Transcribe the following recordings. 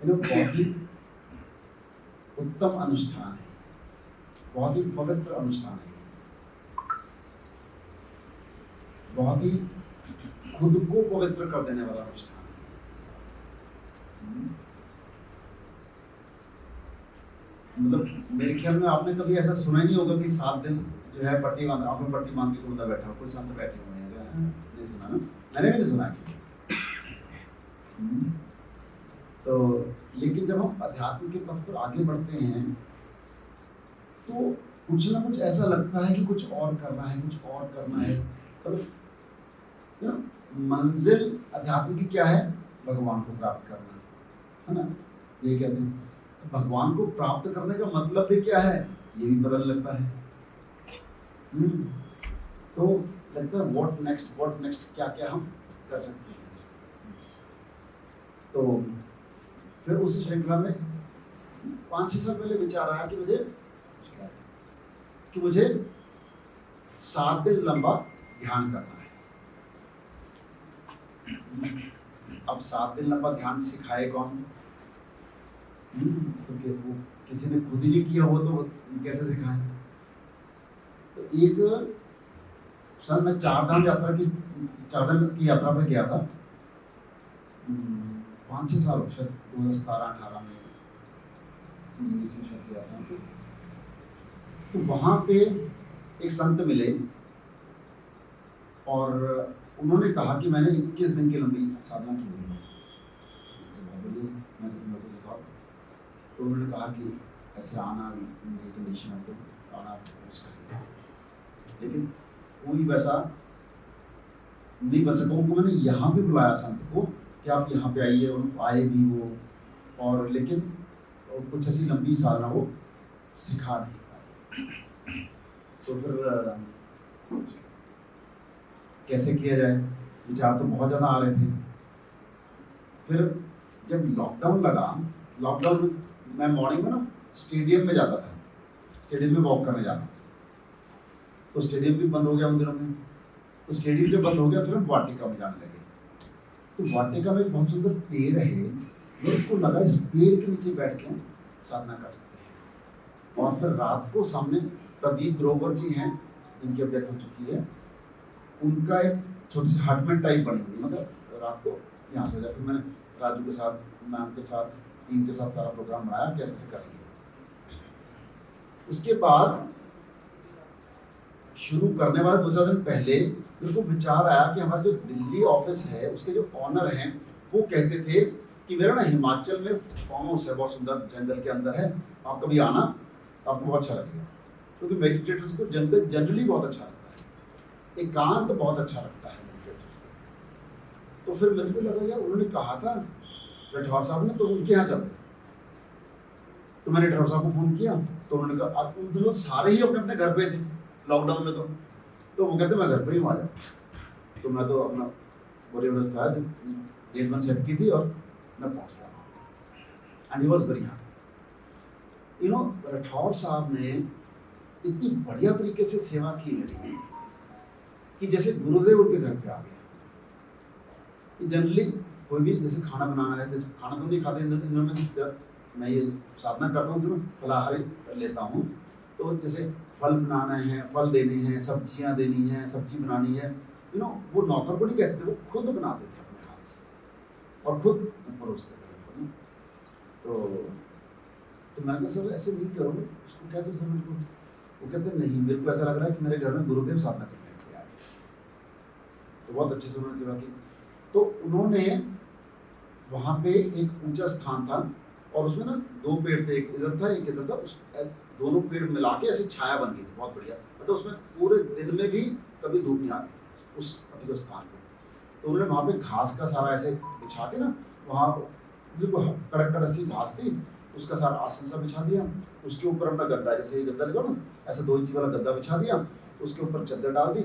बहुत ही उत्तम अनुष्ठान है, बहुत ही पवित्र अनुष्ठान है, बहुत ही खुद को पवित्र कर देने वाला अनुष्ठान है। मतलब मेरे ख्याल में आपने कभी ऐसा सुना ही नहीं होगा कि 7 दिन जो है पट्टी बांध, आपने पट्टी बांध के कुर्ता बैठा हो, कोई संत बैठे हुए हैं, नहीं सुना ना, मैंने भी नहीं सुना कि। तो लेकिन जब हम अध्यात्म के पथ पर आगे बढ़ते हैं तो कुछ ना कुछ ऐसा लगता है कि कुछ और करना है, कुछ और करना है। पर मंजिल अध्यात्म की क्या है? भगवान को प्राप्त करना, है ना? ये कहते हैं भगवान को प्राप्त करने का मतलब भी क्या है, ये भी बदल लगता है। तो लगता है व्हाट नेक्स्ट, क्या क्या हम कर सकते हैं। तो फिर उस श्रृंखला में 5-6 साल पहले विचार आया कि मुझे 7 दिन लंबा ध्यान करना है। अब 7 दिन लंबा ध्यान सिखाए कौन? तो वो किसी ने खुद ही नहीं किया हो तो कैसे सिखाएं? तो एक साल मैं 4 धाम की यात्रा पे गया था, 5-6 साल हो शायद, 2017-18 में गया था। तो वहाँ पे एक संत मिले और उन्होंने कहा कि मैंने 21 दिन की लंबी साधना की हुई है, मैंने तुम्हें को सिखाओ। तो उन्होंने कहा कि ऐसे आना ये कंडीशन है, तो आना उसका, लेकिन कोई वैसा नहीं बन सका। उनको मैंने यहाँ भी बुलाया संत को कि आप यहाँ पे आइए, उनको आए भी वो, और लेकिन कुछ ऐसी लंबी साधना वो सिखा नहीं पाए। तो फिर कैसे किया जाए, विचार तो बहुत ज़्यादा आ रहे थे। फिर जब लॉकडाउन लगा, लॉकडाउन में मैं मॉर्निंग में ना स्टेडियम में जाता था, स्टेडियम में वॉक करने जाता था। तो स्टेडियम भी बंद हो गया उन दिनों में, तो स्टेडियम जब बंद हो गया फिर हम वाटिका में जाने लगे। तो वाटिका में बहुत सुंदर पेड़ है, मेरे को लगा इस पेड़ के नीचे बैठ के साधना कर सकते हैं। और फिर रात को सामने प्रदीप ग्रोवर जी हैं, जिनकी अब डेथ हो चुकी है, उनका एक छोटी सी हटमेंट टाइप बनी हुई, मतलब रात को यहाँ से हो जाए। फिर मैंने राजू के साथ, मैम के साथ, टीम के साथ सारा प्रोग्राम बनाया कैसे से करेंगे। उसके बाद शुरू करने वाले 2-4 दिन पहले मेरे को विचार आया कि हमारा जो दिल्ली ऑफिस है उसके जो ऑनर हैं वो कहते थे कि मेरा ना हिमाचल में फार्म हाउस है, बहुत सुंदर जंगल के अंदर है, आप कभी आना, आपको बहुत अच्छा लगेगा। क्योंकि मेडिटेटर्स को जंगल जनरली बहुत अच्छा लगता है, एकांत बहुत अच्छा लगता है मेडिटेटर। तो फिर मेरे को लगा यार, उन्होंने कहा था राठौर साहब ने, तो उनके यहाँ चलते। तो मैंने राठौर साहब को फ़ोन किया, तो उन्होंने कहा अब उन दिनों सारे ही अपने अपने घर पे थे लॉकडाउन में। तो वो कहते मैं घर पे ही आ जाऊँ। तो मैं तो अपना बड़ी अवस्था डेट वन सेट की थी और मैं पहुँच गया। And he was very happy. Rathore साहब ने इतनी बढ़िया तरीके से सेवा की मेरी कि जैसे गुरुदेव उनके घर पे आ गया। जनरली कोई भी जैसे खाना बनाना है, जैसे खाना तो नहीं खाते इन्होंने, जब मैं ये साधना करता हूँ जो फलाहारी लेता हूँ, तो जैसे फल बनाना है, फल देने हैं, सब्जियाँ देनी हैं, सब्जी बनानी है, वो नौकर को नहीं कहते थे, वो खुद बनाते थे अपने हाथ से और खुद परोसते थे। तो मैंने कहा सर ऐसे नहीं करो, उसको कह दो सर मेरे को। वो कहते नहीं, मेरे को ऐसा लग रहा है कि मेरे घर में गुरुदेव साधना करने के लिए आए। तो बहुत अच्छे से उन्होंने सेवा की। तो उन्होंने वहाँ पे एक ऊंचा स्थान था और उसमें ना 2 पेड़ थे, एक इधर था एक इधर था, उस दोनों पेड़ मिला के ऐसी छाया बन गई थी बहुत बढ़िया। मतलब उसमें पूरे दिन में भी कभी धूप नहीं आती थी उस पर्टिकुलर स्थान पे। तो उन्होंने वहाँ पे घास का सारा ऐसे बिछा के ना, वहाँ बिल्कुल कड़क कड़क सी घास थी, उसका सारा आसन सा बिछा दिया, उसके ऊपर अपना गद्दा, जैसे ये गद्दा लगा ना, ऐसा 2 इंची वाला गद्दा बिछा दिया, उसके ऊपर चादर डाल दी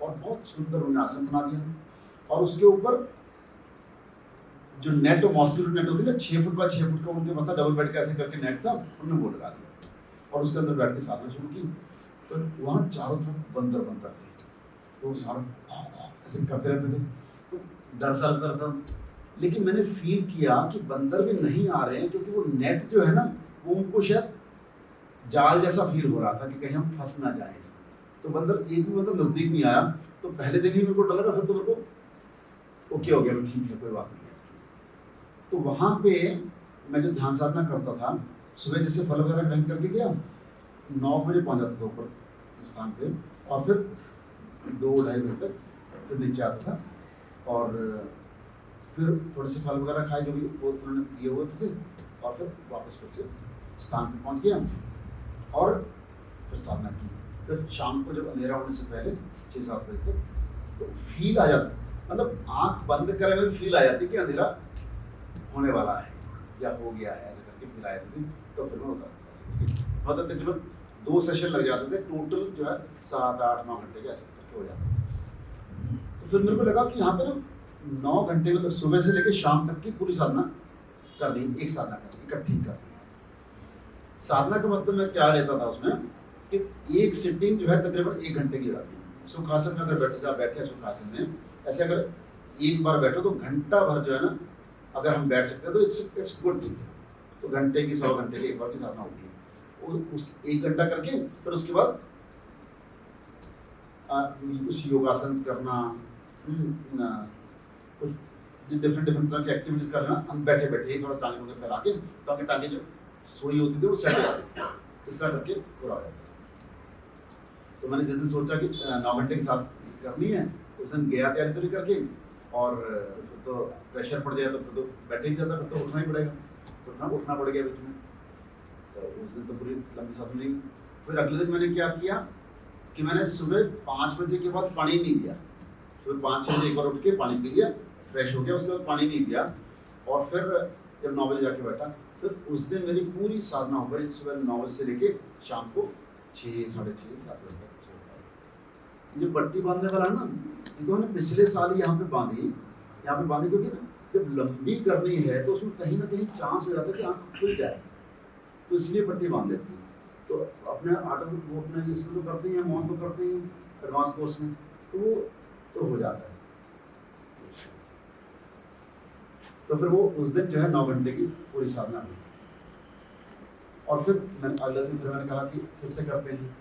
और बहुत सुंदर उन्होंने आसन बना दिया। और उसके ऊपर जो नेट, मॉस्किटो नेट होती है ना, 6 फुट बाय 6 फुट का उनके पास डबल बेड का ऐसे करके नेट था, उन्होंने वो लगा दिया और उसके अंदर बैठ के साधना शुरू की। तो वहाँ चारों तरफ बंदर थे, तो सारा ऐसे करते रहते थे, तो डर सा लगता रहता। लेकिन मैंने फील किया कि बंदर भी नहीं आ रहे हैं, क्योंकि वो नेट जो है ना, वो उनको शायद जाल जैसा फील हो रहा था कि कहीं हम फंस ना जाएं। तो बंदर एक भी बंदर नज़दीक नहीं आया। तो पहले दिन ही मेरे को डर लगा, फिर तो मेरे को ओके हो गया, ठीक है कोई बात नहीं है इसकी। तो वहाँ पे मैं जो ध्यान साधना करता था, सुबह जैसे फल वगैरह ग्रहण करके गया, 9 बजे पहुँच जाता था ऊपर स्थान पे, और फिर 2-2:30 बजे तक फिर नीचे आता था, और फिर थोड़े से फल वगैरह खाए जो भी वो उन्होंने दिए हुए थे, और फिर वापस फिर से स्थान पे पहुँच गया और फिर साधना की। फिर शाम को जब अंधेरा होने से पहले 6-7 बजे तक तो फील आ जाता, मतलब आंख बंद करे हुए फील आ जाती कि अंधेरा होने वाला है या हो गया है, ऐसे करके फील आ जाती थी। तो फिर मैं होता मतलब तकरीबन 2 सेशन लग जाते थे, टोटल जो है 7-8-9 घंटे के ऐसे करके हो जाता। तो फिर मेरे को लगा कि यहाँ पे ना 9 घंटे मतलब सुबह से लेकर शाम तक की पूरी साधना करनी, एक साधना करनी, इकट्ठी करनी। साधना का मतलब मैं क्या रहता था उसमें कि एक सिटिंग जो है तकरीबन 1 घंटे की जाती है। सुखासन में अगर बैठे सुखासन में, ऐसे अगर एक बार बैठो तो घंटा भर जो है ना, अगर हम बैठ सकते हैं तो इट्स गुड थिंग। तो घंटे की 100 घंटे की एक बार की साधना होती है। उस 1 घंटा करके फिर उसके बाद कुछ योगासन करना, कुछ डिफरेंट तरह की एक्टिविटीज करना, हम बैठे बैठे ही थोड़ा टांगे टूंगे फैला के, ताकि टांगे जो सोई होती थी वो सेट हो जाती, इस तरह करके पूरा हो जाता। तो मैंने जिस दिन सोचा कि 9 घंटे के साथ करनी है, उस दिन गया तैयारी तैयारी करके, और तो प्रेशर पड़ जाए तो फिर तो बैठे ही जाता, फिर तो उठना ही पड़ेगा, तो उठना पड़ गया बीच में। तो उस दिन तो पूरी लंबी साधना नहीं। फिर अगले दिन मैंने क्या किया कि मैंने सुबह 5 बजे के बाद पानी नहीं दिया। सुबह 5-6 बजे एक बार उठ के पानी पी लिया, फ्रेश हो गया, उसके बाद पानी नहीं दिया, और फिर जब 9 बजे जाके बैठा, फिर उस दिन मेरी पूरी साधना हो गई, सुबह 9 बजे से लेके शाम को 6-6:30-7 बजे तक। ये पट्टी बांधने वाला ना, ये तो हमने पिछले साल यहाँ पे बांधी, क्योंकि ना जब लंबी करनी है तो उसमें कहीं ना कहीं चांस हो जाता है कि आँख खुल जाए, तो इसलिए पट्टी बांध देती है। तो अपने ऑटोमेटिक वो अपने इसमें तो करते ही हैं, मौन तो करते ही एडवांस कोर्स में, तो वो तो हो जाता है। तो फिर वो उस दिन जो है 9 घंटे की पूरी साधना हुई, और फिर मैंने अगले दिन मैंने कहा कि फिर से करते हैं,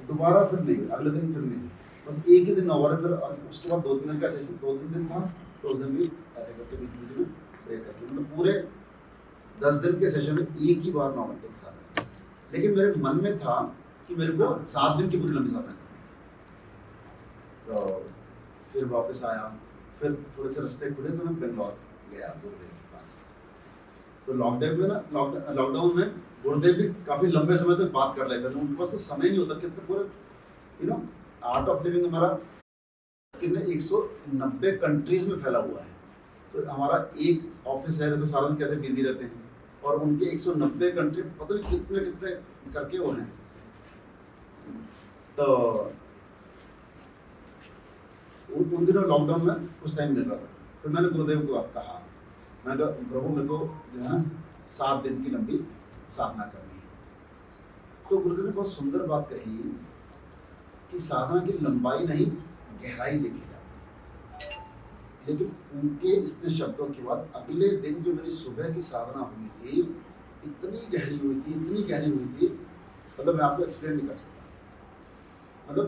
दोबारा फिर नहीं, अगले दिन फिर नहीं, बस एक ही दिन 9 बार। फिर उसके बाद 2-3 दिन का सेशन, 2-3 दिन था, तो उस दिन भी ऐसे करके बीच बीच में ब्रेक करके, मतलब पूरे 10 दिन के सेशन में एक ही बार 9 घंटे के साथ। लेकिन मेरे मन में था कि मेरे को 7 दिन की पूरी लंबी साधना करनी। तो फिर वापस आया, फिर थोड़े से रास्ते खुले तो मैं बेंगलोर गया गुरुदेव के पास। तो लॉकडाउन में ना, लॉकडाउन में गुरुदेव भी काफ़ी लंबे समय तक बात कर लेते थे, उनके पास तो समय नहीं होता। कितने पूरे आर्ट ऑफ लिविंग हमारा कितने 190 कंट्रीज में फैला हुआ है। तो हमारा एक ऑफिस है, देखो सारा दिन कैसे बिजी रहते हैं, और उनके 190 कंट्री, पता नहीं कितने कितने करके वो हैं। तो उन दिनों लॉकडाउन में कुछ टाइम मिल रहा था, फिर मैंने गुरुदेव को कहा, मैंने कहा प्रभु मेरे को जो है ना 7 दिन की लंबी साधना करनी है। तो गुरुदेव ने बहुत सुंदर बात कही कि साधना की लंबाई नहीं, गहराई देखी जाती है। लेकिन उनके इतने शब्दों के बाद अगले दिन जो मेरी सुबह की साधना हुई थी, इतनी गहरी हुई थी, मतलब मैं आपको एक्सप्लेन नहीं कर सकता। मतलब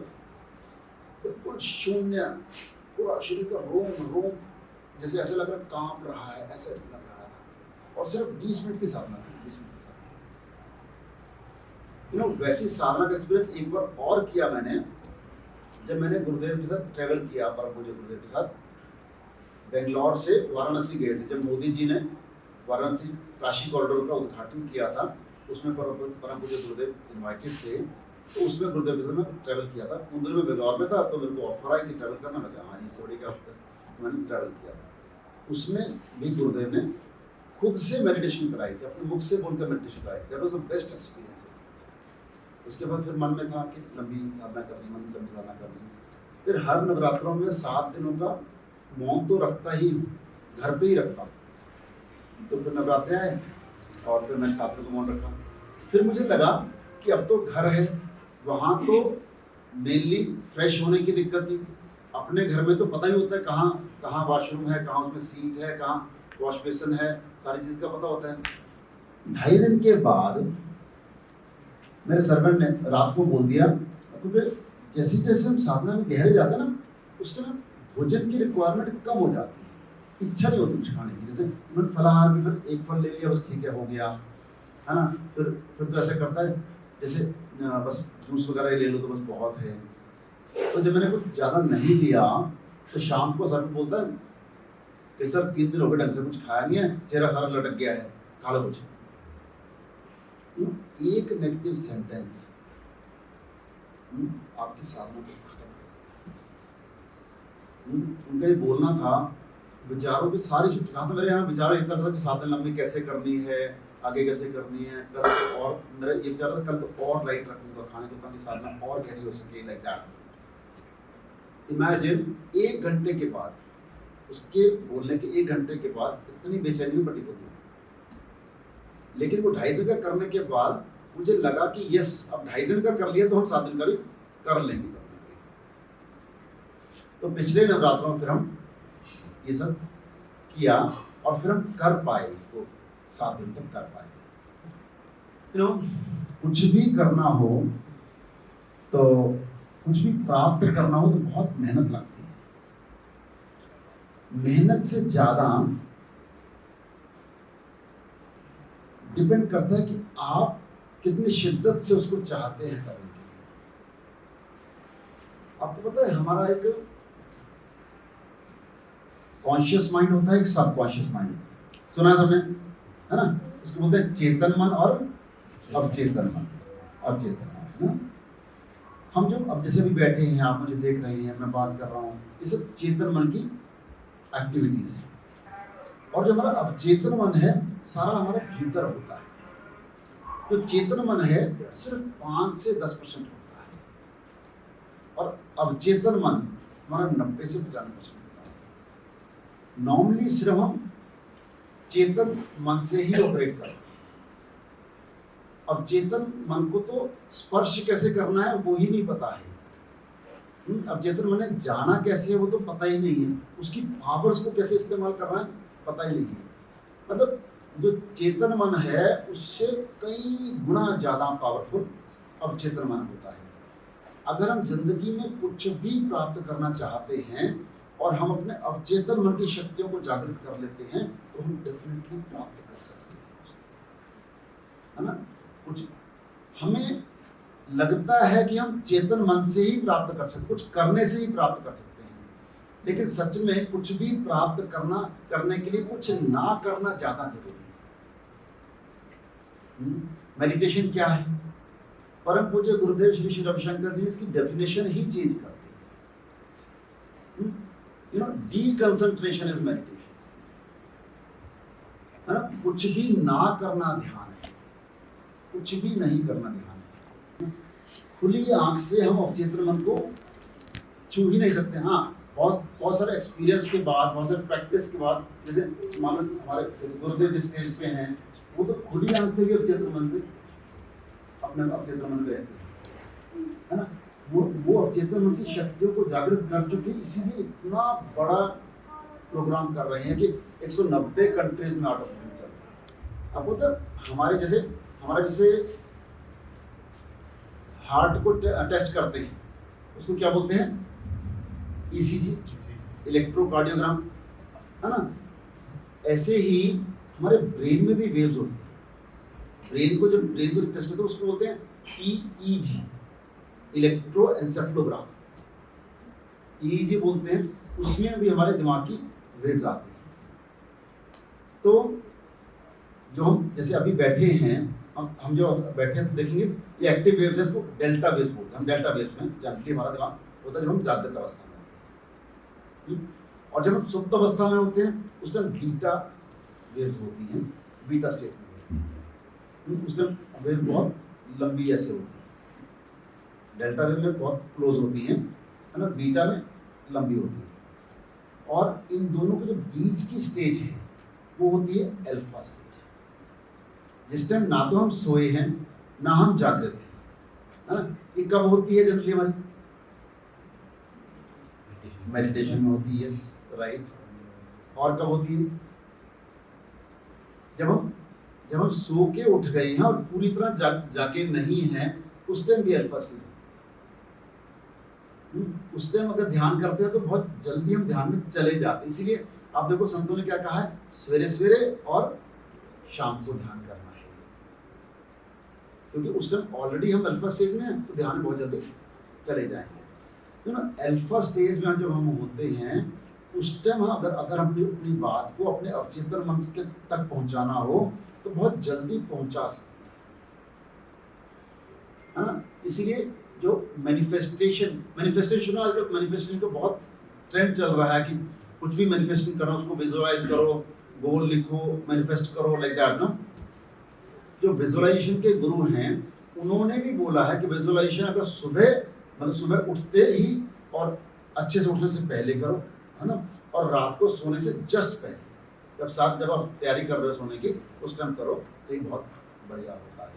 बिल्कुल शून्य, पूरा शरीर का रोम जैसे ऐसे लग रहा कांप रहा है, ऐसे लग रहा था। और सिर्फ 20 मिनट की साधना थी, 20 मिनट की। वैसी साधना का एक्सपीरियंस एक बार और किया मैंने, जब मैंने गुरुदेव के साथ ट्रैवल किया, परम पूज्य गुरुदेव के साथ बेंगलोर से वाराणसी गए थे। जब मोदी जी ने वाराणसी काशी कॉरिडोर का उद्घाटन किया था, उसमें परम पूज्य गुरुदेव इन्वाइटेड थे, तो उसमें गुरुदेव के साथ मैं ट्रैवल किया था। उन दिनों में बेंगलोर में था, तो मेरे को ऑफर आई कि ट्रैवल करना। मैं कहा हाँ, इससे बड़ी क्या होता है। मैंने ट्रैवल किया था, उसमें भी गुरुदेव ने खुद से मेडिटेशन कराई थी, अपने मुख से बोलकर मेडिटेशन कराई थी। That was the best experience. उसके बाद फिर मन में था कि लंबी साधना करनी। फिर हर नवरात्रों में 7 दिनों का मौन तो रखता ही हूँ, घर पे ही रखता हूँ। तो फिर नवरात्रे आए और फिर मैंने 7 दिन का मौन रखा। फिर मुझे लगा कि अब तो घर है, वहाँ तो मेनली फ्रेश होने की दिक्कत थी, अपने घर में तो पता ही होता है कहाँ कहाँ वॉशरूम है, कहाँ उसमें सीट है, कहाँ वॉश बेसिन है, सारी चीज़ का पता होता है। 2.5 दिन के बाद मेरे सर्वेंट ने रात को बोल दिया, क्योंकि जैसे जैसे हम साधना में गहरे जाते हैं ना, उस टाइम भोजन की रिक्वायरमेंट कम हो जाती है, इच्छा नहीं होती कुछ खाने की। जैसे मैंने फलाहार भी फिर एक फल ले लिया, बस ठीक है, हो गया, है ना। फिर तो ऐसा करता है जैसे बस जूस वगैरह ही ले लो तो बस बहुत है। तो जब मैंने कुछ ज़्यादा नहीं लिया तो शाम को सर बोलता है कि सर 3 दिन हो गए ढंग से कुछ खाया नहीं है, चेहरा सारा लटक गया है, खा लो कुछ। एक नेगेटिव सेंटेंस आपकी साधना को खत्म कर। उनका ये बोलना था, विचारों की सारी शिफ्ट। कहा था मेरे यहाँ विचार इस तरह था कि साधना लंबी कैसे करनी है, आगे कैसे करनी है, कल तो और मेरा एक विचार था, कल तो और लाइट रखूंगा खाने को ताकि साधना और गहरी हो सके, लाइक दैट। इमेजिन 1 घंटे के बाद, उसके बोलने के 1 घंटे के बाद इतनी बेचैनी हुई पटी होती। लेकिन वो 2.5 दिन का करने के बाद मुझे लगा कि यस, अब 2.5 दिन का कर लिया तो हम 7 दिन का भी कर लेंगे। तो पिछले नवरात्रों में फिर हम ये सब किया और फिर हम कर पाए, इसको 7 दिन तक कर पाए। कुछ भी करना हो तो, कुछ भी प्राप्त करना हो तो बहुत मेहनत लगती है। मेहनत से ज्यादा डिपेंड करता है कि आप कितनी शिद्दत से उसको चाहते हैं करने के लिए। आपको पता है हमारा एक कॉन्शियस माइंड होता है, एक सबकॉन्शियस माइंड। सुना है सबने, है ना। उसको बोलते हैं चेतन मन और अवचेतन मन। अवचेतन मन, है ना। हम जब अब जैसे भी बैठे हैं, आप मुझे देख रहे हैं, मैं बात कर रहा हूँ, ये सब चेतन मन की एक्टिविटीज है। और जो हमारा अवचेतन मन है, सारा हमारे भीतर होता है। जो चेतन मन है सिर्फ 5 से 10% होता है, और अवचेतन मन हमारा 90 से 95% होता है। नॉर्मली सिर्फ हम चेतन मन से ही ऑपरेट करते हैं। अवचेतन मन को तो स्पर्श कैसे करना है वो ही नहीं पता है। अवचेतन मन ने जाना कैसे है वो तो पता ही नहीं है। उसकी पावर्स को कैसे इस्तेमाल करना है पता ही नहीं है। मतलब जो चेतन मन है उससे कई गुना ज़्यादा पावरफुल अवचेतन मन होता है। अगर हम जिंदगी में कुछ भी प्राप्त करना चाहते हैं और हम अपने अवचेतन मन की शक्तियों को जागृत कर लेते हैं तो हम डेफिनेटली प्राप्त कर सकते हैं, है ना। कुछ हमें लगता है कि हम चेतन मन से ही प्राप्त कर सकते, कुछ करने से ही प्राप्त कर सकते हैं, लेकिन सच में कुछ भी प्राप्त करने के लिए कुछ ना करना ज्यादा जरूरी है। मेडिटेशन क्या है? परम पूज्य गुरुदेव श्री श्री रविशंकर जी ने इसकी डेफिनेशन ही चेंज कर दी। डीकंसंट्रेशन इज मेडिटेशन, है ना। कुछ भी ना करना ध्यान है, कुछ भी नहीं करना ध्यान है। खुली आंख से हम अवचेतन मन को छू ही नहीं सकते। हाँ, बहुत सारे एक्सपीरियंस के बाद, बहुत सारे प्रैक्टिस के बाद, जैसे मान लो हमारे जैसे गुरुदेव जिस स्टेज पे हैं वो तो खुली आंख से भी अवचेतन मन पे अपने अवचेतन मन पे रहते हैं, है ना। वो अवचेतन मन की शक्तियों को जागृत कर चुके, इसीलिए इतना बड़ा प्रोग्राम कर रहे हैं कि 190 कंट्रीज में आउट ऑफ चल रहा है। अब वो तो हमारा जैसे हार्ट को टेस्ट करते हैं उसको क्या बोलते हैं? ईसीजी, इलेक्ट्रोकार्डियोग्राम, है ना। ऐसे ही हमारे ब्रेन में भी वेव्स होती हैं। ब्रेन को टेस्ट करते हैं उसको बोलते हैं ईईजी, इलेक्ट्रोएन्सेफलोग्राम। ईईजी बोलते हैं, उसमें भी हमारे दिमाग की वेव्स आती हैं। तो जो हम जैसे अभी बैठे हैं, हम जो बैठे हैं तो देखेंगे ये एक्टिव वेव्स है, इसको डेल्टा वेव्स बोलते हैं। हम डेल्टा वेव्स में जनरली हमारा दिमाग होता है जब हम जागृत अवस्था में होते हैं, और जब हम सुप्त अवस्था में होते हैं उस टाइम बीटा वेव्स होती हैं, बीटा स्टेट में होती हैं। उस टाइम वेव बहुत लंबी ऐसे होती है, डेल्टा वेव में बहुत क्लोज होती हैं, है ना, बीटा में लंबी होती है। और इन दोनों के जो बीच की स्टेज है वो होती है अल्फा स्टेज, जिस टाइम ना तो हम सोए हैं ना हम जागृत हैं, है ना। ये कब होती है जनरली हमारी? मेडिटेशन में होती है, यस राइट। और कब होती है? जब हम सो के उठ गए हैं और पूरी तरह जाके नहीं हैं, उस टाइम भी अल्फा स्टेज। उस टाइम अगर ध्यान करते हैं तो बहुत जल्दी हम ध्यान में चले जाते हैं। इसीलिए आप देखो संतों ने क्या कहा है, सवेरे सवेरे और शाम को ध्यान करना है, क्योंकि उस टाइम ऑलरेडी हम अल्फा स्टेज में हैं, तो ध्यान में बहुत जल्दी चले जाएंगे। तो ना अल्फा स्टेज में जब हम होते हैं, उस टाइम अगर अपनी बात को अपने अवचेतन मन के तक पहुंचाना हो तो बहुत जल्दी पहुंचा सकते हैं, है ना। इसीलिए जो मैनिफेस्टेशन आजकल मैनिफेस्टेशन का बहुत ट्रेंड चल रहा है कि कुछ भी मैनिफेस्टेशन करना, उसको विजुअलाइज करो, गोल लिखो, मैनिफेस्ट करो, लाइक दैट ना। जो विजुअलाइजेशन के गुरु हैं उन्होंने भी बोला है कि विजुअलाइजेशन अगर सुबह उठते ही और अच्छे से उठने से पहले करो, है ना, और रात को सोने से जस्ट पहले, जब आप तैयारी कर रहे हो सोने की, उस टाइम करो तो ये बहुत बढ़िया होता है।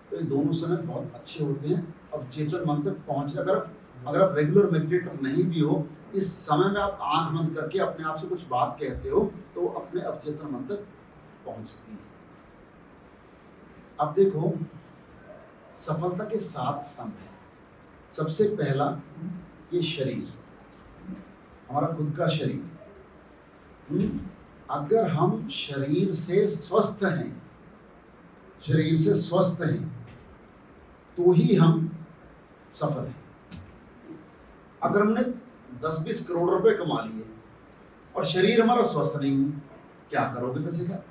तो ये दोनों समय बहुत अच्छे होते हैं अब चेतन मन तक पहुंचने। अगर आप रेगुलर मेडिटेटर नहीं भी हो, इस समय में आप आंख बंद करके अपने आप से कुछ बात कहते हो तो अपने अवचेतन मन तक पहुंचती है। अब देखो, सफलता के 7 स्तंभ हैं। सबसे पहला ये शरीर, हमारा खुद का शरीर। अगर हम शरीर से स्वस्थ हैं तो ही हम सफल हैं। अगर हमने 10-20 करोड़ रुपए कमा लिए और शरीर हमारा स्वस्थ नहीं है, क्या करोगे पैसे का?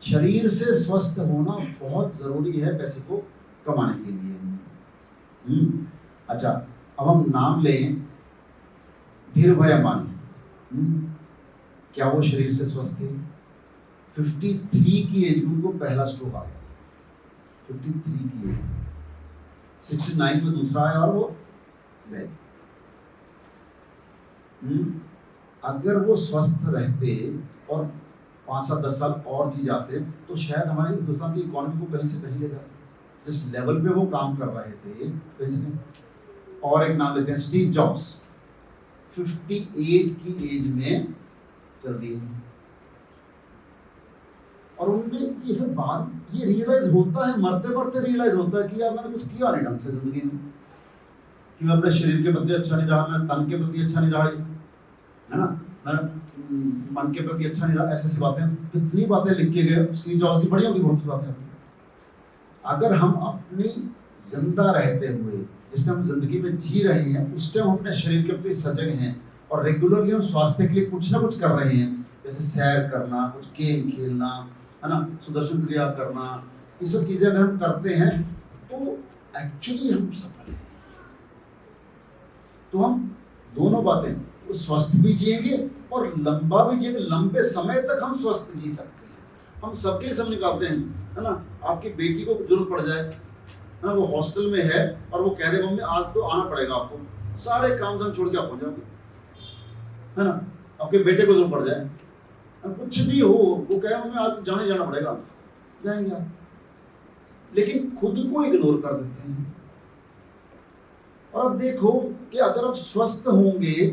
शरीर से स्वस्थ होना बहुत जरूरी है पैसे को कमाने के लिए। अच्छा, अब हम नाम लें धीरू भाई अंबानी। क्या वो शरीर से स्वस्थ थे? 53 की एज में उनको पहला स्ट्रोक आ गया। 53 की एज, 69 में दूसरा आया और वो गए। अगर वो स्वस्थ रहते और 5-10 साल और जी जाते तो शायद हमारे हिंदुस्तान की इकोनॉमी को कहीं से कहीं ले जाते। जिस लेवल पे वो काम कर रहे थे कहीं से नहीं। और एक नाम लेते हैं स्टीव जॉब्स, 58 की एज में चल दिए। और उनमें ये फिर बाद ये रियलाइज होता है, मरते मरते रियलाइज होता है कि यार मैंने कुछ किया नहीं ढंग से जिंदगी में, कि मैं अपने शरीर के प्रति अच्छा नहीं रहा, मैं तन के प्रति अच्छा नहीं रहा, है ना, मैं मन के प्रति अच्छा नहीं रहा। ऐसी बातें, कितनी बातें लिख के गए स्टीव जॉब्स की, बड़ी होगी बहुत सी बातें। अगर हम अपनी जिंदा रहते हुए जिस टाइम हम जिंदगी में जी रहे हैं, उस टाइम हम अपने शरीर के प्रति सजग हैं और रेगुलरली हम स्वास्थ्य के लिए कुछ ना कुछ कर रहे हैं, जैसे सैर करना, कुछ गेम खेलना, है ना, सुदर्शन क्रिया करना, ये सब चीजें अगर हम करते हैं तो एक्चुअली हम सफल हैं। तो हम दोनों बातें, वो स्वस्थ भी जिएंगे और लंबा भी जिएंगे, लंबे समय तक हम स्वस्थ जी सकते हैं। हम सबके लिए समय निकालते हैं, है ना। आपकी बेटी को जरूरत पड़ जाए, है ना, वो हॉस्टल में है और वो कह दे मम्मी आज तो आना पड़ेगा आपको, सारे काम धाम छोड़ के आप पहुंच जाओगे, है ना। आपके बेटे को जरूरत पड़ जाए, कुछ भी हो, वो कहे मम्मी आज तो जाना पड़ेगा, जाएंगे आप। लेकिन खुद को इग्नोर कर देते हैं। और अब देखो कि अगर आप स्वस्थ होंगे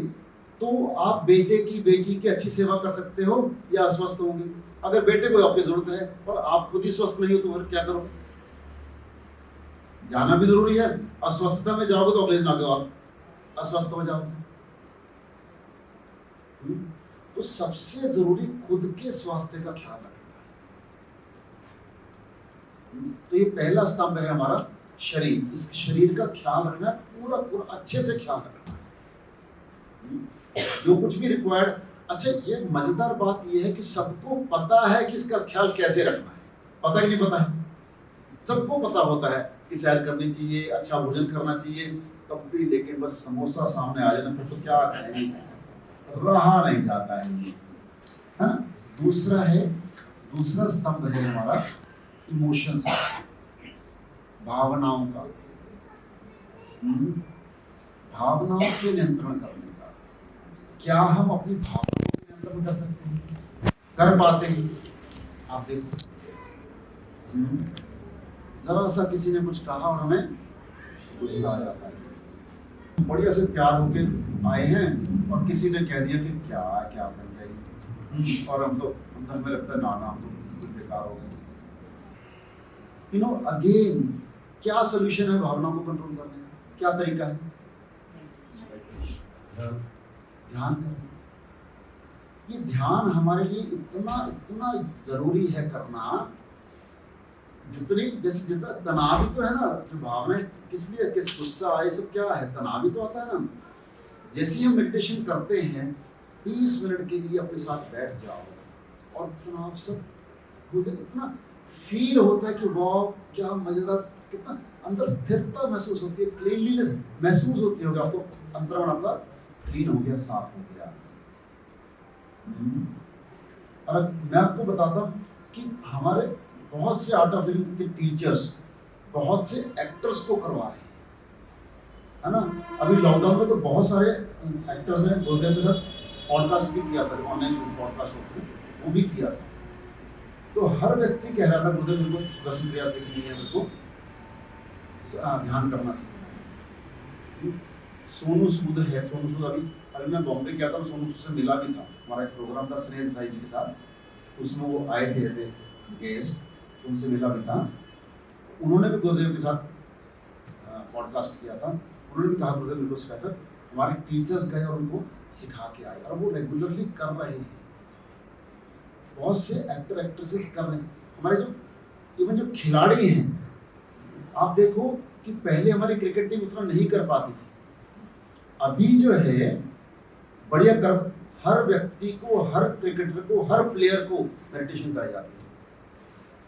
तो आप बेटे की, बेटी की अच्छी सेवा कर सकते हो, या अस्वस्थ होंगे। अगर बेटे को आपकी जरूरत है और आप खुद ही स्वस्थ नहीं हो तो फिर क्या करोगे? जाना भी जरूरी है, अस्वस्थता में जाओगे तो अगले दिन आगे आप अस्वस्थ हो जाओगे। तो सबसे जरूरी खुद के स्वास्थ्य का ख्याल रखना है। तो ये पहला स्तंभ है हमारा शरीर। इस शरीर का ख्याल रखना, पूरा अच्छे से ख्याल रखना है, जो कुछ भी रिक्वायर्ड। अच्छा, ये मजेदार बात ये है कि सबको पता है कि इसका ख्याल कैसे रखना है। पता ही नहीं पता है, सबको पता होता है कि सैर करनी चाहिए, अच्छा भोजन करना चाहिए, तब भी लेकिन बस समोसा सामने आ जाए फिर तो क्या करें, रहा नहीं जाता है ना। दूसरा स्तंभ है हमारा इमोशंस, भावनाओं का, भावनाओं पे नियंत्रण करने का। क्या हम अपनी भावनाओं पे नियंत्रण कर सकते हैं? कर पाते हैं? आप देखो, जरा सा किसी ने कुछ कहा और हमें गुस्सा आ जाता है, बढ़िया से तैयार होके आए हैं और किसी ने कह दिया कि क्या क्या बन गई, और हम तो हमें लगता है ना हम तो बिल्कुल बेकार हो गए। अगेन क्या सोल्यूशन है भावना को कंट्रोल करने का? क्या तरीका है? ध्यान करना। ये ध्यान हमारे लिए इतना इतना जरूरी है करना, जितना तनाव ही तो है ना, जो भावनाएं किस लिए, किस गुस्सा ये सब क्या है, तनाव ही तो आता है ना। जैसे ही हम मेडिटेशन करते हैं 20 मिनट के लिए अपने साथ बैठ जाओ और तनाव सब इतना फील होता है कि वाह क्या मजेदार, कितना अंदर स्थिरता महसूस होती है, क्लीनलीनेस महसूस होती होगी आपको, अंतर्मन आपका क्लीन हो गया, साफ हो गया। और मैं आपको बताता हूँ कि हमारे बहुत से आर्ट ऑफ लिविंग के टीचर्स बहुत से एक्टर्स को करवा रहे हैं, है ना। अभी लॉकडाउन में तो बहुत सारे एक्टर्स ने गुरुदेव के साथ पॉडकास्ट भी किया था, ऑनलाइन पॉडकास्ट होते थे वो भी किया था। तो हर व्यक्ति कह रहा था गुरुदेव मेरे को सुदर्शन क्रिया सीखनी है, मेरे को ध्यान करना सीखना है। सोनू सूद है, सोनू सूद अभी मैं बॉम्बे गया था, सोनू सूद से मिला भी था, हमारा एक प्रोग्राम था स्नेह देसाई जी के साथ, उसमें वो आए थे ऐसे गेस्ट, उनसे मिला भी था। उन्होंने भी गुरुदेव के साथ पॉडकास्ट किया था। उन्होंने भी कहा गुरुदेव मेरे को सिखाया था, हमारे टीचर्स गए और उनको सिखा के आए और वो रेगुलरली कर रहे हैं। बहुत से एक्टर एक्ट्रेसेस कर रहे हैं, हमारे जो इवन जो खिलाड़ी हैं, आप देखो कि पहले हमारी क्रिकेट टीम उतना नहीं कर पाती थी, अभी जो है बढ़िया कर, हर व्यक्ति को, हर क्रिकेटर को, हर प्लेयर को मेडिटेशन कराई जाती है।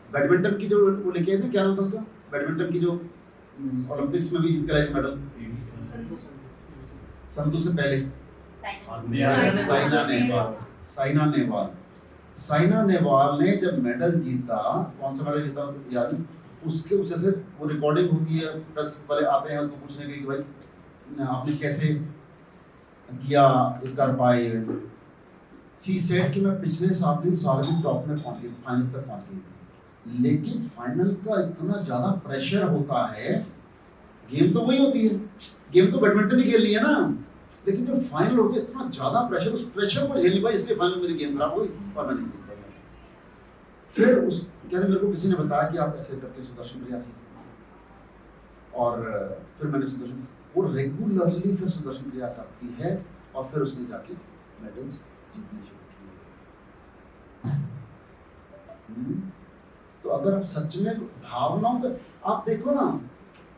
बैडमिंटन की जो वो लेके आए थे, क्या नाम था उसका, बैडमिंटन की जो ओलंपिक्स में भी जीत कर आई मेडल, संधू से पहले साइना नेहवाल ने जब मेडल जीता, कौन सा मेडल जीता याद नहीं, उसके वजह से वो रिकॉर्डिंग होती है, प्रेस वाले आते हैं उसको पूछने के लिए कि भाई आपने कैसे किया, ये कर पाए। शी सेड कि मैं पिछले साल भी टॉप में पहुंच गई, फाइनल तक पहुंच गई थी, लेकिन फाइनल का इतना ज़्यादा प्रेशर होता है, गेम तो वही होती है, गेम तो बैडमिंटन ही खेल रही है ना, लेकिन जब फाइनल होती है इतना ज़्यादा प्रेशर, उस प्रेशर को झेल नहीं पाई, इसलिए फाइनल मेरी गेम खराब हुई और मैं नहीं जीत पाया। फिर उस कहते मेरे को किसी ने बताया कि आप ऐसे करके सुदर्शन क्रिया सीखो, और फिर मैंने सुदर्शन, वो रेगुलरली फिर सुदर्शन क्रिया करती है और फिर उसने जाके मेडल्स जीतने शुरू किए। तो अगर आप सच में भावनाओं का, आप देखो ना,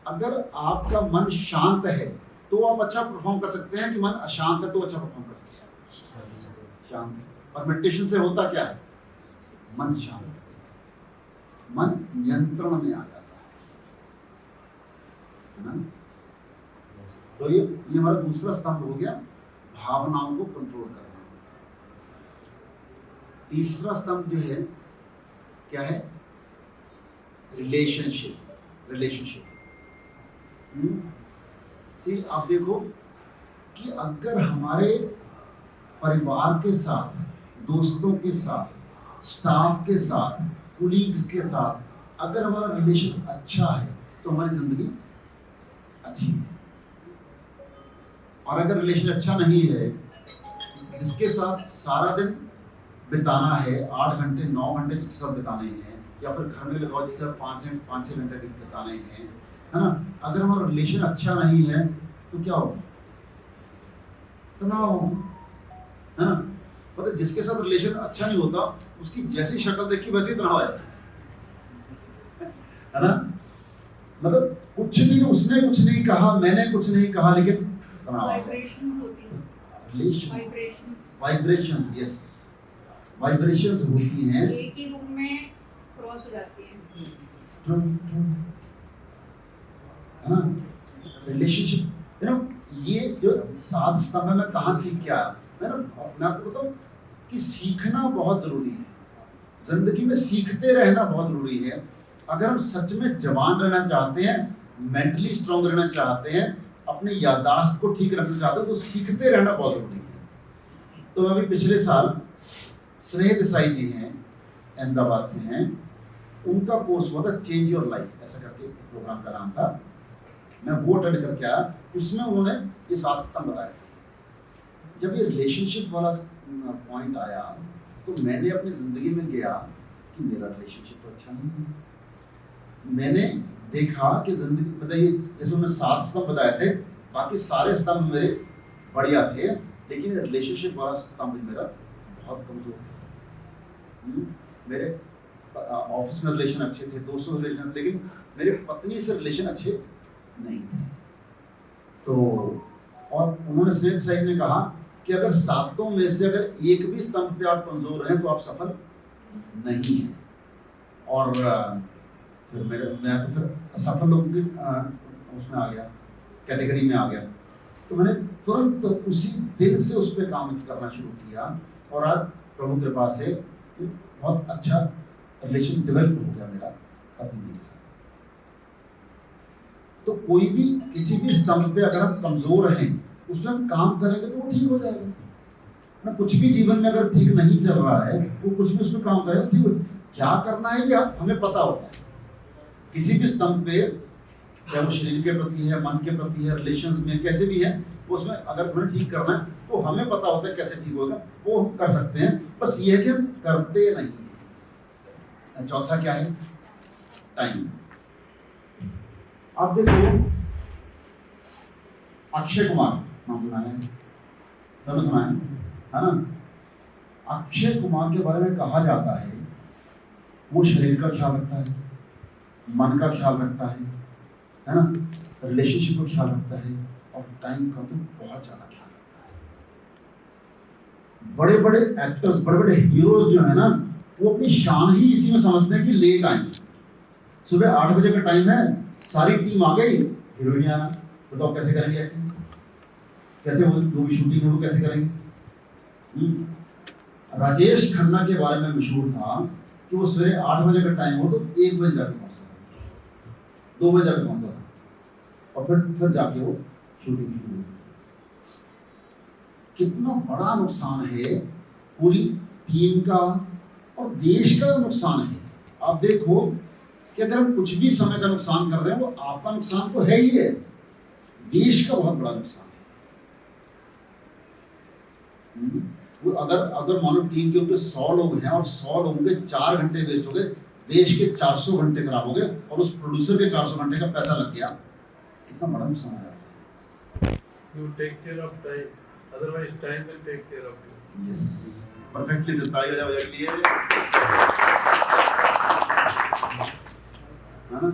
अगर आपका मन शांत है तो आप अच्छा परफॉर्म कर सकते हैं, कि मन अशांत है तो अच्छा परफॉर्म कर सकते हैं, शांत। और मेडिटेशन से होता क्या है, मन शांत, मन नियंत्रण में आ जाता है ना। तो ये हमारा दूसरा स्तंभ हो गया, भावनाओं को कंट्रोल करना। तीसरा स्तंभ जो है क्या है, रिलेशनशिप। सी आप देखो कि अगर हमारे परिवार के साथ, दोस्तों के साथ, स्टाफ के साथ, कुलीग्स के साथ अगर हमारा रिलेशन अच्छा है तो हमारी जिंदगी अच्छी है। और अगर रिलेशन अच्छा नहीं है, जिसके साथ सारा दिन बिताना है, 8 घंटे 9 घंटे जिसके साथ बिताने हैं, या फिर घर में लगाओ जिसके साथ 5-6 घंटे बिताने हैं, है ना, अगर हमारा रिलेशन अच्छा नहीं है तो क्या होगा, तनाव होगा, है ना। पर जिसके साथ रिलेशन अच्छा नहीं होता, उसकी जैसी शक्ल देखी वैसे ही तनाव आ जाता है ना। मतलब कुछ भी, उसने कुछ नहीं कहा, मैंने कुछ नहीं कहा, लेकिन तनाव, वाइब्रेशंस, यस, वाइब्रेशंस होती हैं, एक ही रूम में क्रॉस हो जाती है, है ना। रिलेशनशिप, ये जो 7 स्तंभ में कहाँ सीख के आया, मैं आपको बताऊं कि सीखना बहुत जरूरी है, जिंदगी में सीखते रहना बहुत जरूरी है। अगर हम सच में जवान रहना चाहते हैं, मेंटली स्ट्रांग रहना चाहते हैं, अपनी याददाश्त को ठीक रखना चाहते हैं, तो सीखते रहना बहुत जरूरी है। तो अभी पिछले साल स्नेह देसाई जी हैं, अहमदाबाद से हैं, उनका कोर्स हुआ था चेंज योर लाइफ, ऐसा करके एक प्रोग्राम का नाम था। मैं वो अटेंड करके आया, उसमें उन्होंने ये 7 स्तंभ बताए थे। जब ये रिलेशनशिप वाला पॉइंट आया तो मैंने अपनी ज़िंदगी में गया कि मेरा रिलेशनशिप तो अच्छा नहीं है। मैंने देखा कि ज़िंदगी मतलब ये जैसे उन्होंने 7 स्तंभ बताए थे, बाकी सारे स्तंभ मेरे बढ़िया थे, लेकिन रिलेशनशिप वाला स्तंभ मेरा बहुत कमज़ोर था। मेरे ऑफिस में रिलेशन अच्छे थे, दोस्तों से रिलेशन, लेकिन मेरे पत्नी से रिलेशन अच्छे नहीं थे। तो और उन्होंने स्नेह सही ने कहा कि अगर 7 में से अगर एक भी स्तंभ पे आप कमज़ोर हैं तो आप सफल नहीं हैं। और फिर मैं तो फिर सफल लोगों की उसमें आ गया, कैटेगरी में आ गया। तो मैंने तुरंत उसी दिल से उस पर काम करना शुरू किया और आज प्रभु की कृपा से बहुत अच्छा रिलेशन डेवलप हो गया मेरा पत्नी के साथ। तो कोई भी किसी भी स्तंभ पे अगर हम कमज़ोर हैं, उसमें हम काम करेंगे तो वो ठीक हो जाएगा ना। कुछ भी जीवन में अगर ठीक नहीं चल रहा है, वो कुछ भी उसमें काम करें तो ठीक हो। क्या करना है ये हमें पता होता है। किसी भी स्तंभ पे, चाहे वो शरीर के प्रति है, मन के प्रति है, रिलेशंस में कैसे भी है, वो उसमें अगर हमें ठीक करना है तो हमें पता होता है कैसे ठीक होगा, वो हम कर सकते हैं। बस ये है कि हम करते नहीं हैं। चौथा क्या है? टाइम। आप देखो, अक्षय कुमार नाम सुना है, सब सुना है ना? अक्षय कुमार के बारे में कहा जाता है वो शरीर का ख्याल रखता है, मन का ख्याल रखता है ना, रिलेशनशिप का ख्याल रखता है और टाइम का तो बहुत ज्यादा ख्याल रखता है। बड़े बड़े एक्टर्स, बड़े बड़े हीरोज जो है ना, वो अपनी शान ही इसी में समझते हैं कि लेट आएंगे। सुबह 8 बजे का टाइम है, सारी टीम आ गई, हीरोइन आना, बताओ कैसे करेंगे एक्टिंग, कैसे वो जो भी शूटिंग है वो कैसे करेंगे। राजेश खन्ना के बारे में मशहूर था कि वो सवेरे 8 बजे का टाइम हो तो 1 बजे जाके पहुंचता था, 2 बजे जाके पहुंचता था और फिर जाके वो शूटिंग शुरू हुई। कितना बड़ा नुकसान है पूरी टीम का और देश का नुकसान है। आप देखो कि अगर हम कुछ भी समय का नुकसान कर रहे हैं, वो आपका नुकसान तो है ही है, देश का बहुत बड़ा नुकसान है। वो अगर मानो टीम के उनके 100 लोग हैं और 100 लोगों के 4 घंटे वेस्ट हो गए, देश के 400 घंटे खराब हो गए और उस प्रोड्यूसर के 400 घंटे का पैसा लग गया, कितना बड़ा नुकसान है। You take care of time, otherwise time will take care of you. Yes, perfectly sir, ताली बजा के लिए है ना।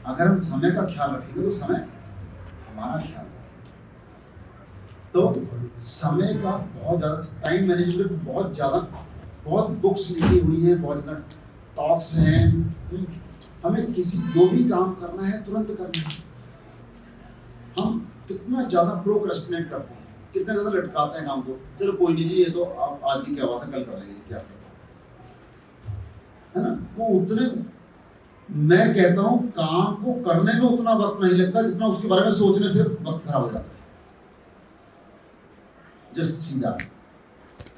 अगर हम समय का ख्याल रखेंगे तो समय हमारा ख्याल रखेगा। तो समय का बहुत ज़्यादा, टाइम मैनेजमेंट बहुत बुक्स लिखी हुई हैं, बहुत ज़्यादा टॉक्स हैं। हमें किसी जो भी काम करना है तुरंत करना है। हम कितना ज़्यादा प्रोक्रेस्टिनेट करते हैं, कितना ज़्यादा लटकाते हैं काम को। चलो कोई नहीं जी, ये तो आप आज की क्या बात है, कल कर लेंगे, क्या है ना। वो उतने, मैं कहता हूँ काम को करने में उतना वक्त नहीं लगता जितना उसके बारे में सोचने से वक्त खराब हो जाता है। जस्ट सीधा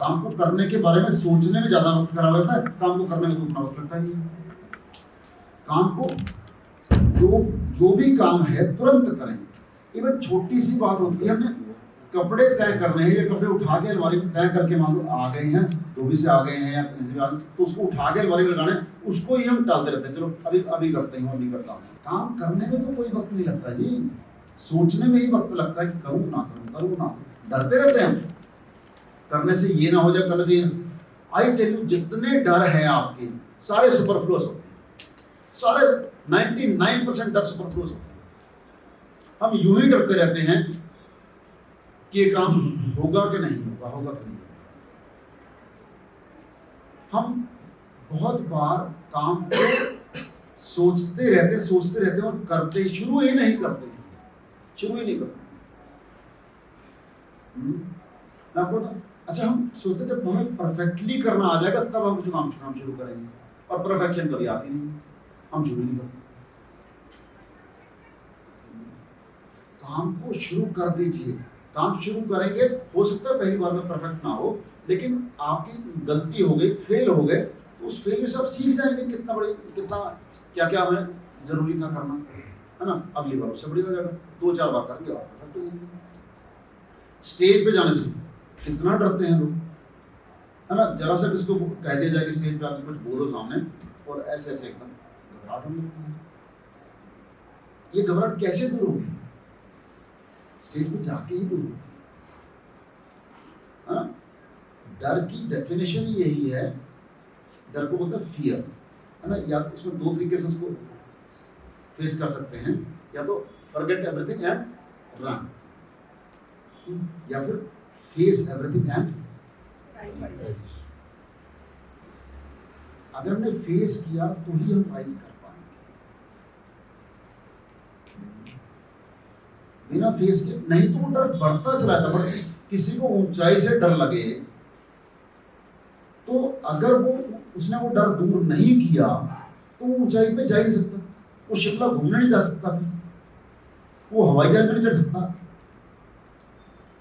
काम को करने के बारे में सोचने में ज्यादा वक्त खराब होता है, काम को करने में उतना वक्त लगता ही नहीं। काम को जो भी काम है तुरंत करें। इवन छोटी सी बात होती है, हमने कपड़े तय करने हैं, या कपड़े उठा के अलमारी में तय करके मान लो आ गए हैं, धोबी से आ गए हैं या कहीं से भी आ गए, तो उसको उठा के अलमारी में लगाने, उसको ही हम टालते रहते हैं, चलो अभी करते हैं, अभी करता हूँ। काम करने में तो कोई वक्त नहीं लगता जी, सोचने में ही वक्त लगता है कि करूँ ना करूँ। डरते रहते हैं हम, करने से ये ना हो जाए, करने से आई टेल यू, जितने डर हैं आपके सारे सुपरफ्लूअस होते हैं, सारे 99% डर सुपरफ्लूअस होते हैं। हम यूं ही डरते रहते हैं कि ये काम होगा कि नहीं होगा कि नहीं। हम बहुत बार काम को सोचते रहते हैं और करते शुरू ही नहीं करते। मैं आपको बताऊं, अच्छा हम सोचते जब हमें परफेक्टली करना आ जाएगा तब हम कुछ काम शुरू करेंगे, और परफेक्शन कभी आती नहीं, हम शुरू नहीं करते। काम को शुरू कर दीजिए, काम शुरू करेंगे, हो सकता है पहली बार में परफेक्ट ना हो, लेकिन आपकी गलती हो गई, फेल हो गए, तो उस फेल में से आप सीख जाएंगे कितना क्या हमें जरूरी था करना, है है ना, अगली बार उससे बड़ी हो जाएगा, 2-4 बार करके और परफेक्ट हो जाएंगे। स्टेज पे जाने से कितना डरते हैं लोग, है ना, जरा सा किसको कह दिया जाए कि स्टेज पे आके कुछ बोलो सामने और ऐसे ऐसे एकदम घबराहट होने लगती है। ये घबराहट कैसे दूर होगी? स्टेज पे जाके ही दूर होगी। हाँ, डर की डेफिनेशन ही यही है, डर को बोलते हैं फियर, है ना। या तो उसमें 2 तरीके से उसको फेस कर सकते हैं, या तो फॉरगेट एवरीथिंग एंड रन, या फिर फेस एवरीथिंग एंड राइज। अगर हमने फेस किया तो ही हम राइज कर पाएंगे, बिना फेस के नहीं तो वो डर बढ़ता चला जाता। बट किसी को ऊंचाई से डर लगे तो अगर उसने वो डर दूर नहीं किया तो वो ऊंचाई पे जा ही नहीं सकता, वो शिमला घूमने नहीं जा सकता, फिर वो हवाई जहाज में नहीं चढ़ सकता।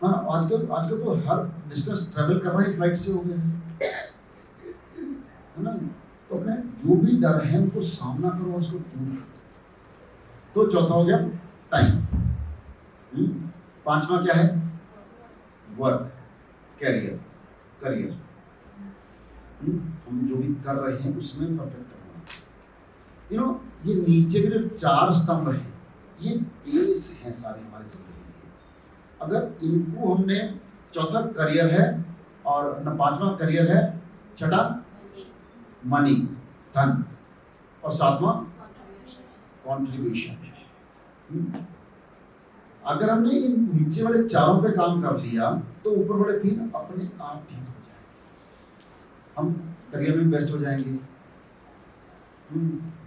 हाँ, आजकल तो हर डिस्टेंस ट्रेवल करना ही फ्लाइट से हो गया है ना। तो अपने जो भी डर है उनको सामना करो, उसको दूर करो। तो चौथा हो गया टाइम। 5वां क्या है? Work, career. हम जो भी कर रहे हैं उसमें परफेक्ट होना। ये नीचे के जो 4 स्तंभ हैं ये बेस हैं सारे हमारे जिंदगी के। अगर इनको हमने, चौथा करियर है और 5वां करियर है, छठा मनी, धन, और 7वां कॉन्ट्रीब्यूशन। अगर हमने इन नीचे वाले 4 पे काम कर लिया तो ऊपर वाले 3 अपने आप ठीक हो जाएंगे। हम करियर में बेस्ट हो जाएंगे,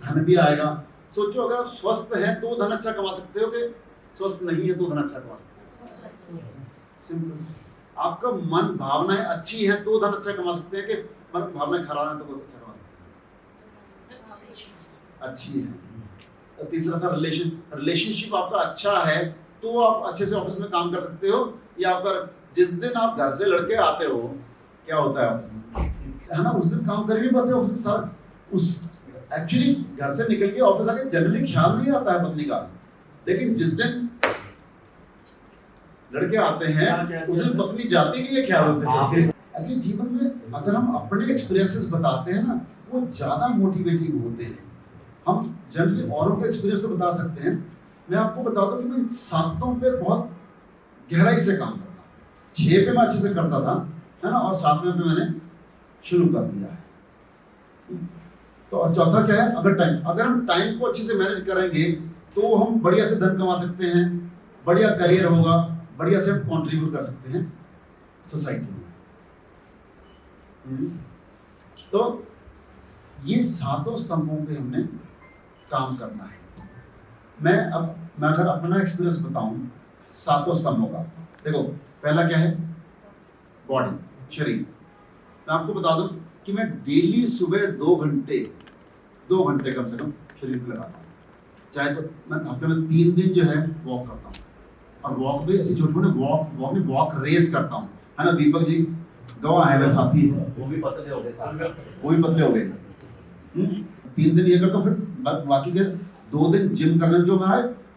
धन भी आएगा। सोचो अगर आप स्वस्थ हैं तो धन अच्छा कमा सकते हो, कि स्वस्थ नहीं है तो धन अच्छा कमा सकते हो? सिंपल। आपका मन भावनाएं अच्छी हैं तो धन अच्छा कमा सकते हैं, कि मन भावनाएं खराब हैं तो बहुत अच्छा कमा सकते हैं? अच्छी है। तीसरा था रिलेशनशिप आपका अच्छा है तो आप अच्छे से ऑफिस में काम कर सकते हो। या आपका जिस दिन आप घर से लड़के आते हो क्या होता है ऑफिस में, है ना, उस दिन काम कर नहीं पाते ऑफिस में सारा। उस एक्चुअली घर से निकल के ऑफिस आके जनरली ख्याल नहीं आता है पत्नी का, लेकिन जिस दिन लड़के आते हैं उस दिन पत्नी जाती नहीं है ख्याल से। एक्चुअली जीवन में अगर हम अपने एक्सपीरियंसेस बताते हैं ना वो ज्यादा मोटिवेटिंग होते हैं। हम जनरली औरों के एक्सपीरियंस तो बता सकते हैं, मैं आपको बता दूं कि मैं 7 पे बहुत गहराई से काम करता हूँ। 6 पे मैं अच्छे से करता था, है ना, और 7वें पे मैंने शुरू कर दिया है। तो और चौथा क्या है? अगर हम टाइम को अच्छे से मैनेज करेंगे तो हम बढ़िया से धन कमा सकते हैं, बढ़िया करियर होगा, बढ़िया से हम कंट्रीब्यूट कर सकते हैं सोसाइटी में। तो ये 7 स्तंभों पे हमने काम करना है। मैं अगर अपना एक्सपीरियंस बताऊं 7 स्तंभों का, देखो पहला क्या है? बॉडी, शरीर। मैं आपको बता दूं कि मैं डेली सुबह 2 घंटे कम से कम शरीर पे लगाता हूँ। चाहे तो मैं हफ्ते में 3 दिन जो है वॉक करता हूँ, और वॉक भी ऐसी छोटे मोटे वॉक रेस करता हूँ, है ना। दीपक जी गवाह है, मेरे साथी, वो भी पतले हो गए। 3 दिन ये करता हूँ, फिर बाकी के 2 दिन जिम करने जो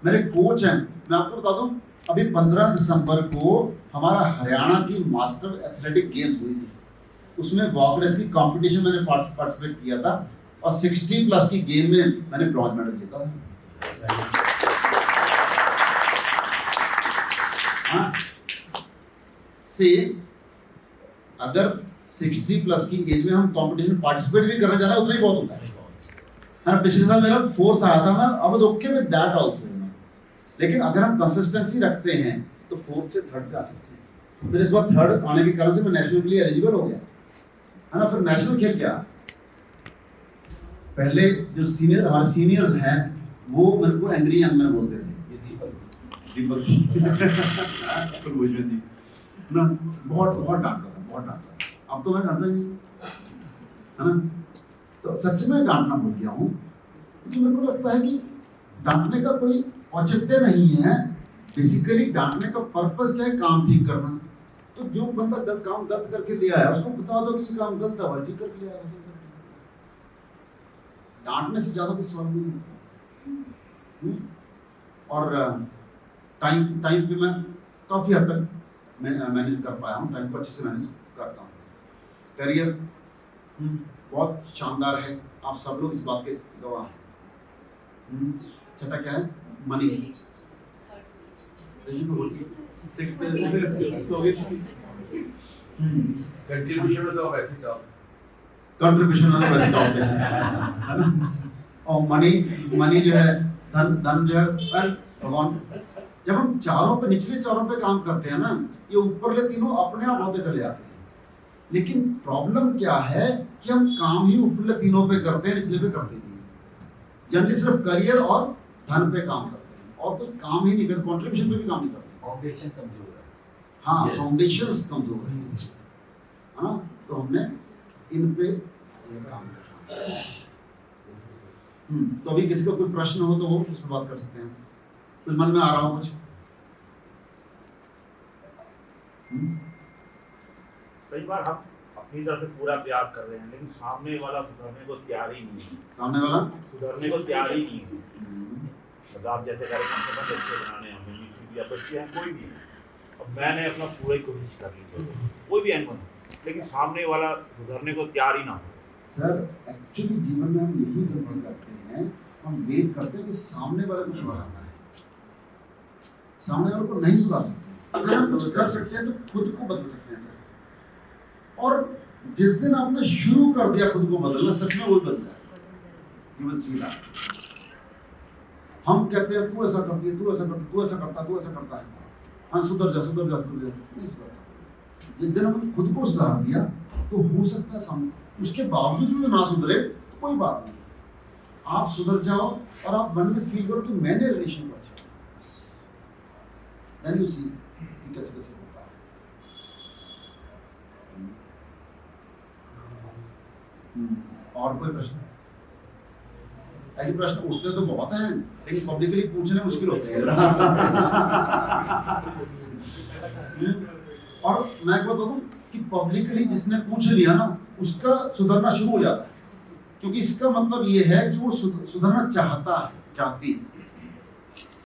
मेरे कोच हैं। मैं आपको बता दूं अभी 15 दिसंबर को हमारा हरियाणा की मास्टर एथलेटिक गेम्स हुई थी, उसमें वॉक रेस की कंपटीशन मैंने पार्टिसिपेट किया था, और 60+ की गेम में मैंने ब्रॉन्ज मेडल जीता था। हाँ, से अगर 60+ की एज में हम कंपटीशन पार्टिसिपेट भी करने जा रहे हैं उतना ही बहुत होता है। पिछले साल मेरा 4th आया था, मैं I was okay with that also. लेकिन अगर हम कंसिस्टेंसी रखते हैं तो 4th से 3rd आ सकते हैं। फिर इस बार 3rd आने के कारण से मैं नेशनल के लिए एलिजिबल हो गया, है ना। फिर नेशनल खेल क्या, पहले जो हमारे सीनियर्स हैं वो मेरे को एंग्री यंग मैन बोलते थे, दीपक कुलभूषण जी ना, बहुत डांटता था। अब तो मैं डांटता ही नहीं, है ना। तो सच में डांटना भूल गया हूँ, क्योंकि मेरे को लगता है कि डांटने का कोई औचित्य नहीं है। बेसिकली डांटने का पर्पस क्या है? काम ठीक करना। तो जो बंदा काम गलत करके ले आया उसको बता दो कि काम गलत है, ठीक करके ले आया। डांटने से ज्यादा कुछ सवाल नहीं है। और टाइम टाइम पे मैं काफ़ी हद तक मैनेज कर पाया हूँ, टाइम को अच्छे से मैनेज करता हूँ। करियर बहुत शानदार है, आप सब लोग इस बात के गवाह हैं। छठा क्या है? मनी। कंट्रीब्यूशन में तो वैसे टॉप कंट्रीब्यूशन वाला वैसे टॉप पे है ना। और मनी जो है, धन जो है, भगवान जब हम चारों पे, निचले चारों पे काम करते हैं ना, ये ऊपरले तीनों अपने आप होते चले जाते हैं। लेकिन प्रॉब्लम क्या है कि हम काम ही ऊपरले तीनों पे करते हैं, निचले पे करते नहीं हैं। जनरली सिर्फ करियर और धन पे काम करते हैं और कोई काम ही नहीं करते, कंट्रीब्यूशन पे भी काम नहीं करते। फाउंडेशन कमजोर है। हाँ, Yes. फाउंडेशंस कमजोर है ना, तो हमने इन पे काम करना है। तो अभी किसी को कोई प्रश्न हो तो वो उस पर बात कर सकते हैं। कुछ मन में आ रहा हो कुछ? कई बार हम अपनी तरफ से पूरा प्रयास कर रहे हैं लेकिन सामने वाला सुधरने को तैयार ही नहीं है। सामने वाला सुधरने को तैयार ही नहीं है। मतलब आप जैसे कह रहे हैं कम से कम अच्छे बनाने हैं, हमें या बच्चे हैं, कोई भी है। अब मैंने अपना पूरा ही कोशिश कर ली, कोई भी एंगल, लेकिन सामने वाला सुधरने को तैयार ही ना हो। सर एक्चुअली जीवन में हम यही गलती करते हैं, हम वेट करते हैं कि सामने वाले को सुधारना है, सामने वाले को नहीं सुधार सकते। अगर हम कुछ कर सकते हैं तो खुद को बदल सकते हैं सर। और जिस दिन आपने शुरू कर दिया खुद को बदलना, सच में वो बदल जाएगा। You will see that. हम कहते हैं तू ऐसा करती है, तू ऐसा करता, तू ऐसा करता, तू ऐसा करता है, हाँ सुधर जा, सुधर जा, सुधर जा, नहीं सुधरता। जिस दिन हमने खुद को सुधार दिया तो हो सकता है सामने, उसके बावजूद भी ना सुधरे तो कोई बात नहीं, आप सुधर जाओ और आप मन में फील करो कि मैंने रिलेशन को अच्छा किया, बस। देन यू सी कि कैसे कैसे होता है। और कोई प्रश्न? ऐसे प्रश्न पूछते तो बहुत हैं लेकिन पब्लिकली पूछने मुश्किल होते हैं। और मैं एक बात बता दूं कि पब्लिकली जिसने पूछ लिया ना, उसका सुधरना शुरू हो जाता है, क्योंकि इसका मतलब ये है कि वो सुधरना चाहता है, चाहती है।